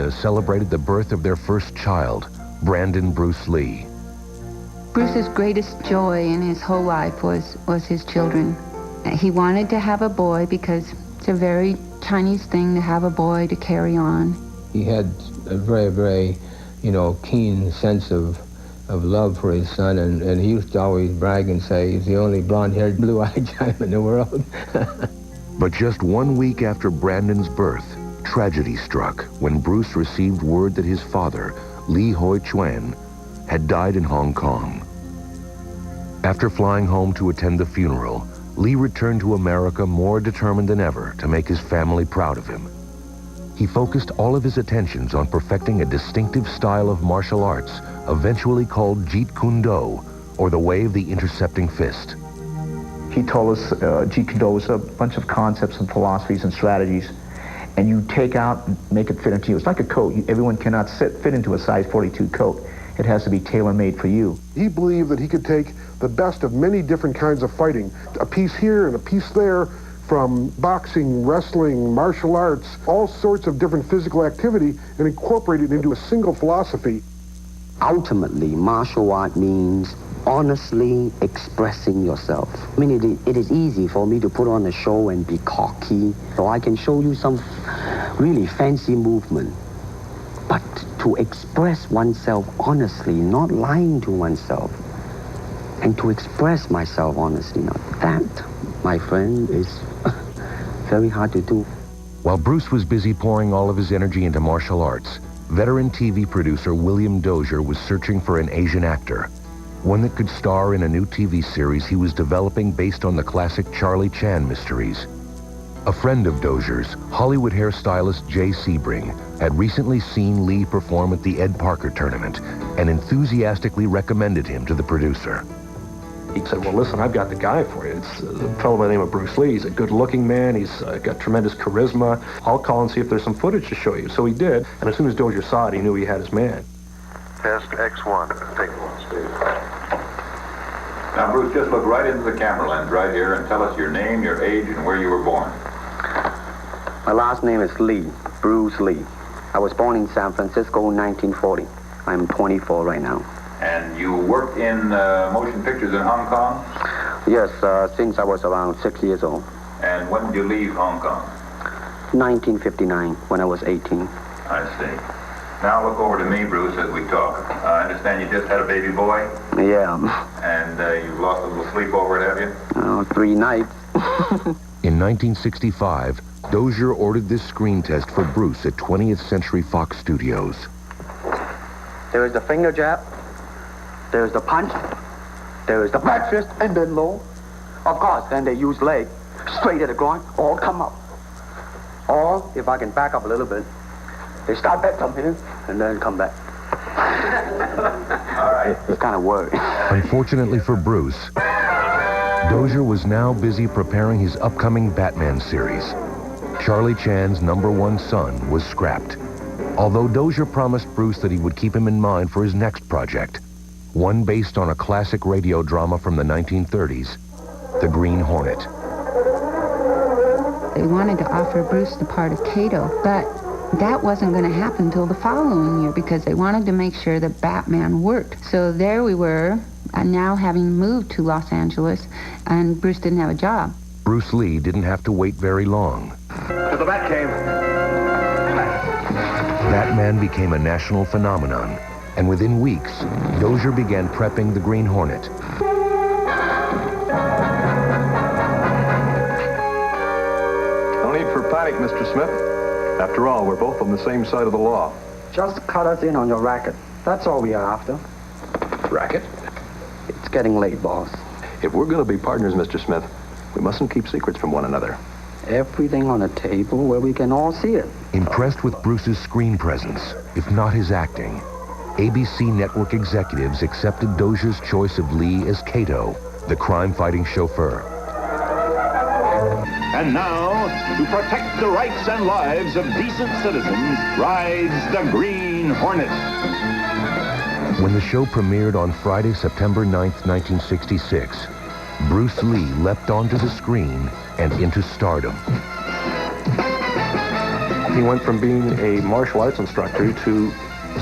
celebrated the birth of their first child, Brandon Bruce Lee. Bruce's greatest joy in his whole life was his children. He wanted to have a boy because it's a very Chinese thing to have a boy to carry on. He had a very, very, keen sense of love for his son, and he used to always brag and say he's the only blonde-haired, blue-eyed Chinaman in the world. But just 1 week after Brandon's birth, tragedy struck when Bruce received word that his father, Lee Hoi Chuan, had died in Hong Kong. After flying home to attend the funeral, Lee returned to America more determined than ever to make his family proud of him. He focused all of his attentions on perfecting a distinctive style of martial arts, eventually called Jeet Kune Do, or the way of the intercepting fist. He told us Jeet Kune Do is a bunch of concepts and philosophies and strategies, and you take out and make it fit into you. It's like a coat. Everyone cannot fit into a size 42 coat. It has to be tailor-made for you. He believed that he could take the best of many different kinds of fighting, a piece here and a piece there, from boxing, wrestling, martial arts, all sorts of different physical activity, and incorporate it into a single philosophy. Ultimately, martial art means honestly expressing yourself. I mean, it is easy for me to put on a show and be cocky, so I can show you some really fancy movement. But to express oneself honestly, not lying to oneself, and to express myself honestly, that, my friend, is very hard to do. While Bruce was busy pouring all of his energy into martial arts, veteran TV producer William Dozier was searching for an Asian actor, one that could star in a new TV series he was developing based on the classic Charlie Chan mysteries. A friend of Dozier's, Hollywood hairstylist Jay Sebring, had recently seen Lee perform at the Ed Parker tournament and enthusiastically recommended him to the producer. He said, well, listen, I've got the guy for you. It's a fellow by the name of Bruce Lee. He's a good-looking man. He's got tremendous charisma. I'll call and see if there's some footage to show you. So he did, and as soon as Dozier saw it, he knew he had his man. Test X1. Take one, Steve. Now, Bruce, just look right into the camera lens right here and tell us your name, your age, and where you were born. My last name is Lee, Bruce Lee. I was born in San Francisco in 1940. I'm 24 right now. And you worked in motion pictures in Hong Kong? Yes, since I was around 6 years old. And when did you leave Hong Kong? 1959, when I was 18. I see. Now look over to me, Bruce, as we talk. I understand you just had a baby boy? Yeah. And you've lost a little sleep over it, have you? 3 nights. In 1965, Dozier ordered this screen test for Bruce at 20th Century Fox Studios. There is the finger jab. There is the punch. There is the back fist and then low. Of course, then they use leg. Straight at the groin, or come up. Or, if I can back up a little bit, they start back from here and then come back. All right. It's kind of worried. Unfortunately for Bruce, Dozier was now busy preparing his upcoming Batman series. Charlie Chan's #1 son was scrapped. Although Dozier promised Bruce that he would keep him in mind for his next project, one based on a classic radio drama from the 1930s, The Green Hornet. They wanted to offer Bruce the part of Kato, but that wasn't going to happen until the following year because they wanted to make sure that Batman worked. So there we were, now having moved to Los Angeles, and Bruce didn't have a job. Bruce Lee didn't have to wait very long. To the Batcave. Batman became a national phenomenon, and within weeks, Dozier began prepping the Green Hornet. No need for panic, Mr. Smith. After all, we're both on the same side of the law. Just cut us in on your racket. That's all we are after. Racket? It's getting late, boss. If we're going to be partners, Mr. Smith, we mustn't keep secrets from one another. Everything on a table where we can all see it. Impressed with Bruce's screen presence, if not his acting, ABC network executives accepted Dozier's choice of Lee as Kato, the crime-fighting chauffeur. And now, to protect the rights and lives of decent citizens, rides the Green Hornet. When the show premiered on Friday, September 9th, 1966, Bruce Lee leapt onto the screen and into stardom. He went from being a martial arts instructor to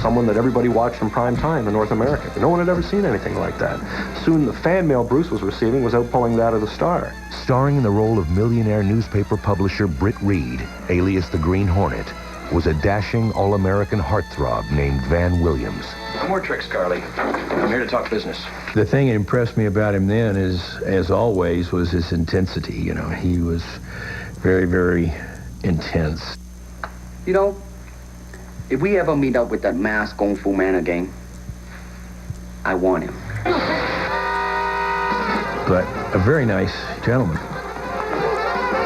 someone that everybody watched in prime time in North America. No one had ever seen anything like that. Soon the fan mail Bruce was receiving was outpulling that of the Star. Starring in the role of millionaire newspaper publisher Britt Reed, alias the Green Hornet, was a dashing all-American heartthrob named Van Williams. No more tricks, Carly. I'm here to talk business. The thing that impressed me about him then is, as always, was his intensity. You know, he was very, very intense. You know, if we ever meet up with that masked Kung Fu man again, I want him. But a very nice gentleman.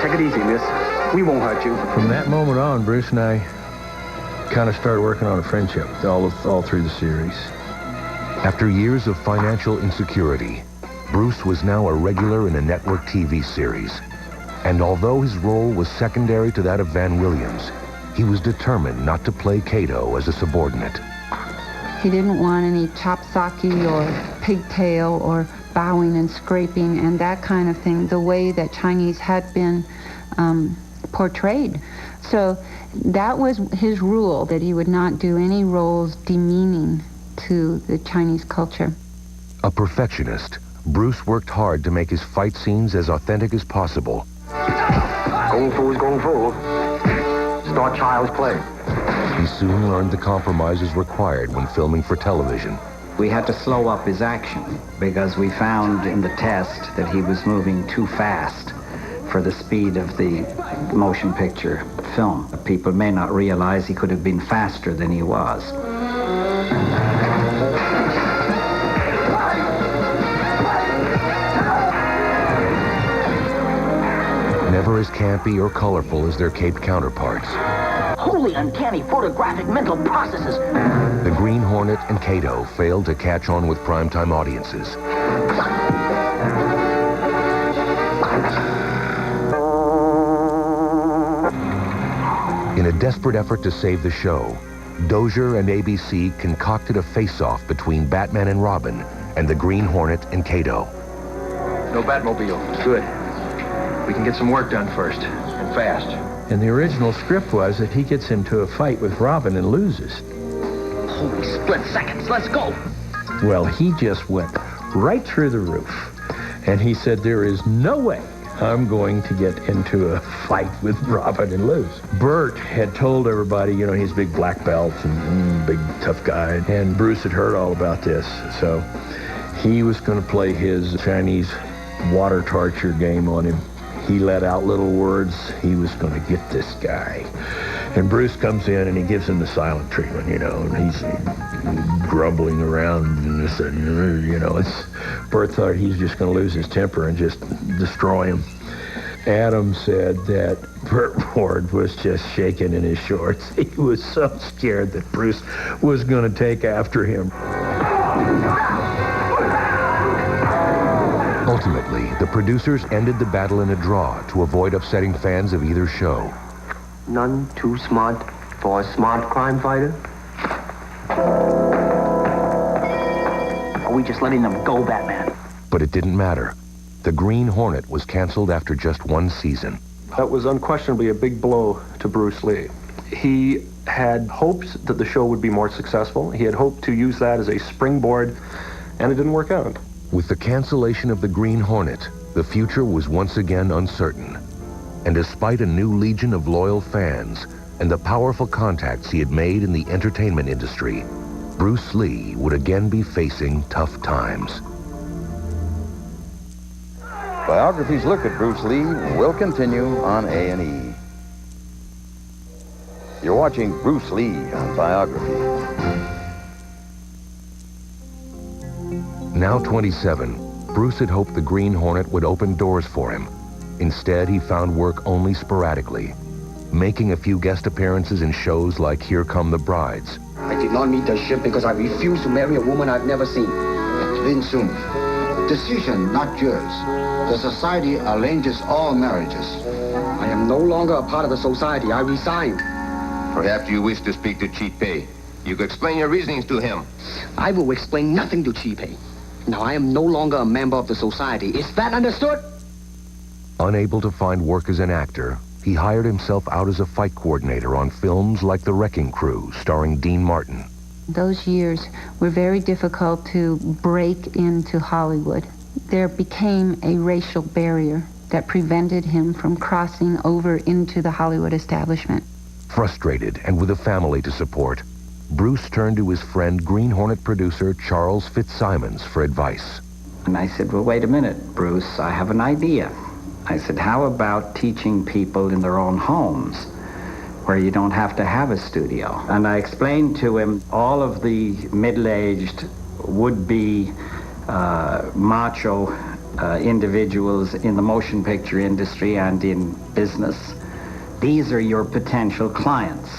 Take it easy, miss. We won't hurt you. From that moment on, Bruce and I kind of started working on a friendship all through the series. After years of financial insecurity, Bruce was now a regular in a network TV series. And although his role was secondary to that of Van Williams, he was determined not to play Kato as a subordinate. He didn't want any chopsocky or pigtail or bowing and scraping and that kind of thing, the way that Chinese had been portrayed. So that was his rule, that he would not do any roles demeaning to the Chinese culture. A perfectionist, Bruce worked hard to make his fight scenes as authentic as possible. Kung Fu is Kung Fu. It's not child's play. He soon learned the compromises required when filming for television. We had to slow up his action because we found in the test that he was moving too fast for the speed of the motion picture film. People may not realize he could have been faster than he was. Never as campy or colorful as their caped counterparts, Holy uncanny photographic mental processes. the Green Hornet and Kato failed to catch on with primetime audiences. In a desperate effort to save the show, Dozier and ABC concocted a face-off between Batman and Robin and the Green Hornet and Kato. No Batmobile. Good. We can get some work done first, and fast. And the original script was that he gets into a fight with Robin and loses. Holy split seconds, let's go. Well, he just went right through the roof. And he said, there is no way I'm going to get into a fight with Robin and lose. Burt had told everybody, you know, he's a big black belt and big tough guy. And Bruce had heard all about this. So he was going to play his Chinese water torture game on him. He let out little words. He was going to get this guy. And Bruce comes in and he gives him the silent treatment, you know, and he's grumbling around and this, you know, Burt thought he's just going to lose his temper and just destroy him. Adam said that Burt Ward was just shaking in his shorts. He was so scared that Bruce was going to take after him. Ultimately, the producers ended the battle in a draw to avoid upsetting fans of either show. None too smart for a smart crime fighter? Are we just letting them go, Batman? But it didn't matter. The Green Hornet was canceled after just one season. That was unquestionably a big blow to Bruce Lee. He had hoped that the show would be more successful. He had hoped to use that as a springboard, and it didn't work out. With the cancellation of the Green Hornet, the future was once again uncertain. And despite a new legion of loyal fans and the powerful contacts he had made in the entertainment industry, Bruce Lee would again be facing tough times. Biography's look at Bruce Lee will continue on A&E. You're watching Bruce Lee on Biography. Now 27, Bruce had hoped the Green Hornet would open doors for him. Instead, he found work only sporadically, making a few guest appearances in shows like Here Come the Brides. I did not meet the ship because I refused to marry a woman I've never seen. Vincent, decision not yours. The society arranges all marriages. I am no longer a part of the society. I resign. Perhaps you wish to speak to Chi Pei. You could explain your reasonings to him. I will explain nothing to Chi Pei. Now, I am no longer a member of the society. Is that understood? Unable to find work as an actor, he hired himself out as a fight coordinator on films like The Wrecking Crew, starring Dean Martin. Those years were very difficult to break into Hollywood. There became a racial barrier that prevented him from crossing over into the Hollywood establishment. Frustrated and with a family to support, Bruce turned to his friend Green Hornet producer Charles Fitzsimons for advice. And I said, well, wait a minute, Bruce, I have an idea. I said, how about teaching people in their own homes where you don't have to have a studio? And I explained to him all of the middle-aged would-be macho individuals in the motion picture industry and in business. These are your potential clients.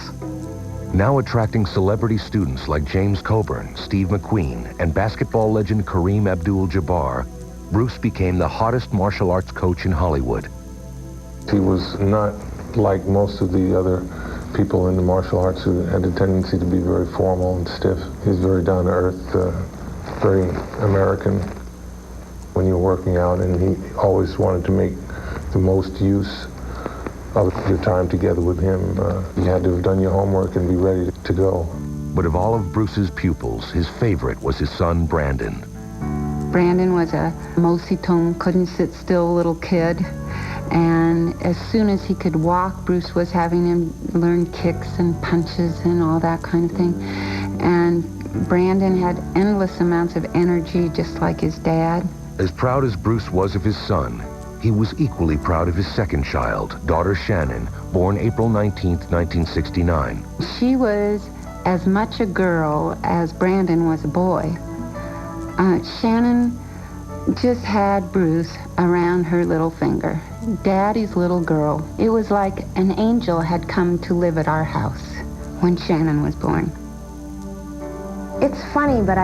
Now attracting celebrity students like James Coburn, Steve McQueen, and basketball legend Kareem Abdul-Jabbar, Bruce became the hottest martial arts coach in Hollywood. He was not like most of the other people in the martial arts who had a tendency to be very formal and stiff. He was very down-to-earth, very American when you were working out, and he always wanted to make the most use of your time together with him. You had to have done your homework and be ready to go. But of all of Bruce's pupils, his favorite was his son, Brandon. Brandon was a mositone, couldn't sit still little kid. And as soon as he could walk, Bruce was having him learn kicks and punches and all that kind of thing. And Brandon had endless amounts of energy, just like his dad. As proud as Bruce was of his son, he was equally proud of his second child, daughter Shannon, born April 19, 1969. She was as much a girl as Brandon was a boy. Shannon just had Bruce around her little finger. Daddy's little girl. It was like an angel had come to live at our house when Shannon was born. It's funny, but